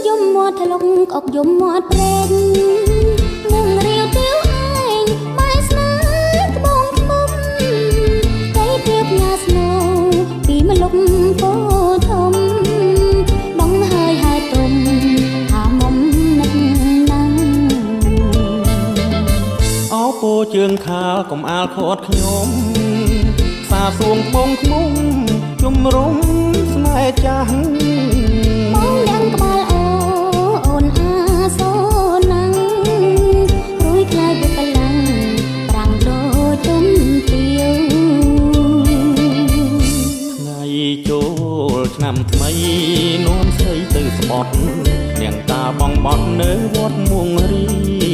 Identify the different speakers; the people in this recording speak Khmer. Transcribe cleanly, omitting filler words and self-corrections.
Speaker 1: យំមាត់ថ្លុកអុកយំមាត់ព្រេងនឹងរាវទាវឯងបាយស្នេហ៍ត្បូងថ្មតែព្រៀបញ៉ាស្នូពីម្លប់ពោធំបងហើយទុំថាមុំនឹកណាំង
Speaker 2: អោពោជើងខាលកុំអាលខាត់ខ្ញុំសាសួងត្បូងខ្មុំជំរុំស្នេហ៍ចាស់
Speaker 1: បងយ៉ាងក្បាលអូនអាសូណាំងរួយខ្លាយបុកលាំងប្រាំងដូចទុំទាវ
Speaker 2: ថ្ងៃចូលឆ្នាំថ្មីនាំស្រីទៅស្បត់នាងតាបងបត់នៅវត្តមួងរី